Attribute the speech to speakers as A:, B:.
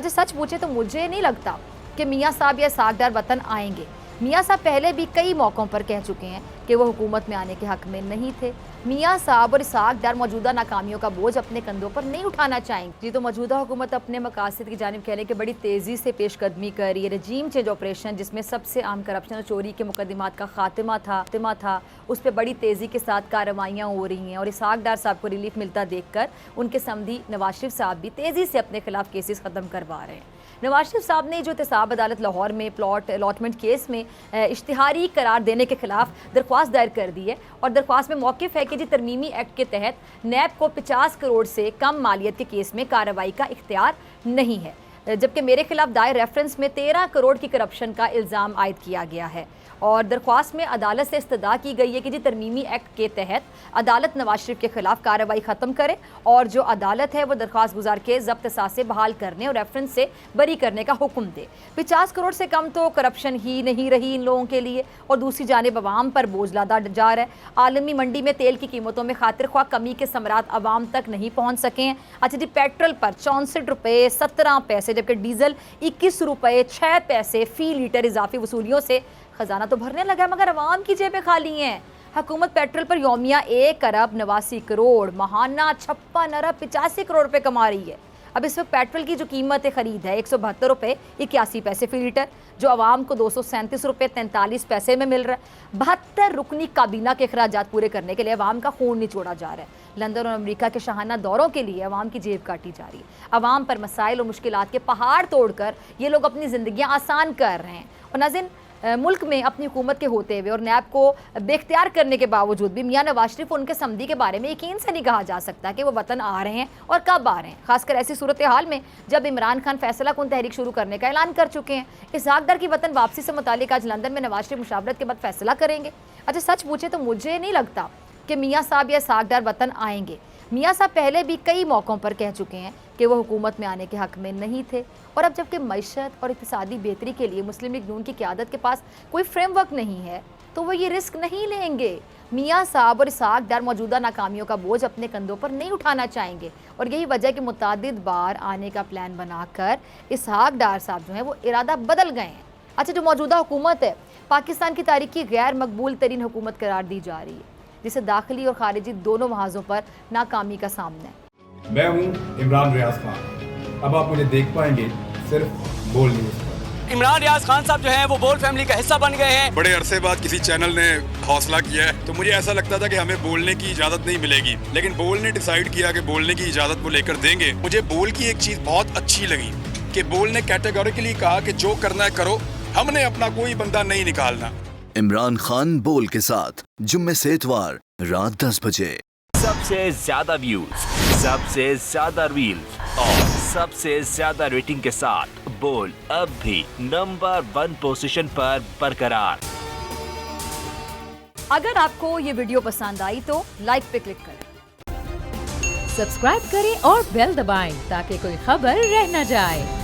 A: अच्छा सच पूछे तो मुझे नहीं लगता कि मियाँ साहब या इसहाकडार वतन आएंगे। मियाँ साहब पहले भी कई मौक़ों पर कह चुके हैं कि वो हुकूमत में आने के हक़ में नहीं थे। मियाँ साहब और इसहाकडार मौजूदा नाकामियों का बोझ अपने कंधों पर नहीं उठाना चाहेंगे। जी तो मौजूदा हुकूमत अपने मकासद की जानिब कह लें कि बड़ी तेज़ी से पेशकदमी कर रही है। रजीम चेंज ऑपरेशन जिसमें सबसे आम करप्शन और चोरी के मुकदमात का खात्मा था, उस पर बड़ी तेज़ी के साथ कार्रवाइयाँ हो रही हैं और इसहाकडार साहब को रिलीफ मिलता देखकर उनके समधी नवाज शरीफ साहब भी तेज़ी से अपने खिलाफ केसेस ख़त्म करवा रहे हैं। नवाज शरीफ साहब ने जो एहतसाब अदालत लाहौर में प्लॉट अलॉटमेंट केस में इश्तिहारी करार देने के खिलाफ दरख्वास्त दायर कर दी है और दरख्वास्त में मौक़िफ़ है कि जी तरमीमी एक्ट के तहत नैब को 50 करोड़ से कम मालियत के केस में कार्रवाई का इख्तियार नहीं है, जबकि मेरे खिलाफ दायर रेफरेंस में 13 करोड़ की करप्शन का इल्ज़ाम आयद किया गया है और दरख्वास्त में अदालत से इस्तदा की गई है कि जी तरमीमी एक्ट के तहत अदालत नवाज शरीफ के खिलाफ कार्रवाई ख़त्म करे और जो अदालत है वो दरख्वास्त गुजार के ज़ब्त सासे बहाल करने और रेफरेंस से बरी करने का हुक्म दे। 50 करोड़ से कम तो करप्शन ही नहीं रही इन लोगों के लिए और दूसरी जानिब अवाम पर बोझ लादा जा रहा है। आलमी मंडी में तेल की कीमतों में खातिर ख्वाह कमी के समरात अवाम तक नहीं पहुँच सके हैं। अच्छा जी, पेट्रोल पर 64 रुपये 17 पैसे जबकि डीजल 21 रुपये 6 पैसे फ़ी लीटर इजाफी वसूलियों से खजाना तो भरने लगा मगर अवाम की जेबें खाली हैं। हुकूमत पेट्रोल पर यौमिया 1 अरब 89 करोड़ माहाना 56 अरब 85 करोड़ रुपए कमा रही है। अब इस वक्त पेट्रोल की जो कीमत खरीद है 172 रुपये 81 पैसे फी लीटर, जो आवाम को 237 रुपये 43 पैसे में मिल रहा है। 72 रुकनी काबीना के अखराजात पूरे करने के लिए अवाम का खून निचोड़ा जा रहा है। लंदन और अमेरिका के शाहाना दौरों के लिए अवाम की जेब काटी जा रही है। अवाम पर मसाइल और मुश्किलात के पहाड़ तोड़कर ये लोग अपनी ज़िंदगियाँ आसान कर रहे हैं और नाज़रीन मुल्क में अपनी हुकूमत के होते हुए और नैब को बेख्तियार करने के बावजूद भी मियाँ नवाज शरीफ उनके समधी के बारे में यकीन से नहीं कहा जा सकता कि वो वतन आ रहे हैं और कब आ रहे हैं, खासकर ऐसी सूरत हाल में जब इमरान खान फैसला कुन तहरीक शुरू करने का ऐलान कर चुके हैं। इसहाकडार की वतन वापसी से मुतालिक आज लंदन में नवाज शरीफ मुशावरत के बाद फैसला करेंगे। अच्छा सच पूछे तो मुझे नहीं लगता कि मियाँ साहब या इसहाकडार वतन आएंगे। मियाँ साहब पहले भी कई मौक़ों पर कह चुके हैं कि वो हुकूमत में आने के हक़ में नहीं थे और अब जबकि मईशत और इक़्तिसादी बेहतरी के लिए मुस्लिम लीग नून की क़यादत के पास कोई फ्रेमवर्क नहीं है तो वो ये रिस्क नहीं लेंगे। मियाँ साहब और इसहाकडार मौजूदा नाकामियों का बोझ अपने कंधों पर नहीं उठाना चाहेंगे और यही वजह कि मुतादिद बार आने का प्लान बनाकर इसहाकडार साहब जो हैं वो इरादा बदल गए हैं। अच्छा, जो मौजूदा हुकूमत है पाकिस्तान की तारीख की गैर मकबूल तरीन हुकूमत करार दी जा रही है जिसे दाखिली और खारिजी दोनों महाजों पर नाकामी का सामना है।
B: मैं हूं इमरान रियाज खान। अब आप मुझे देख पाएंगे सिर्फ बोल न्यूज़ पर।
C: इमरान रियाज खान साहब जो हैं वो बोल फैमिली का हिस्सा बन गए हैं।
D: बड़े अरसे बाद किसी चैनल ने हौसला किया है तो मुझे ऐसा लगता था कि हमें बोलने की इजाजत नहीं मिलेगी, लेकिन बोल ने डिसाइड किया कि बोलने की इजाजत को लेकर देंगे। मुझे बोल की एक चीज बहुत अच्छी लगी कि बोल ने कैटेगोरिकली कहा कि जो करना है करो, हमने अपना कोई बंदा नहीं निकालना।
E: इमरान खान बोल के साथ जुम्मे से इतवार रात 10 बजे।
F: सबसे ज्यादा व्यूज, सबसे ज्यादा रील्स और सबसे ज्यादा रेटिंग के साथ बोल अब भी नंबर 1 पोजीशन पर बरकरार।
A: अगर आपको ये वीडियो पसंद आई तो लाइक पे क्लिक करें,
G: सब्सक्राइब करें और बेल दबाएं ताकि कोई खबर रह न जाए।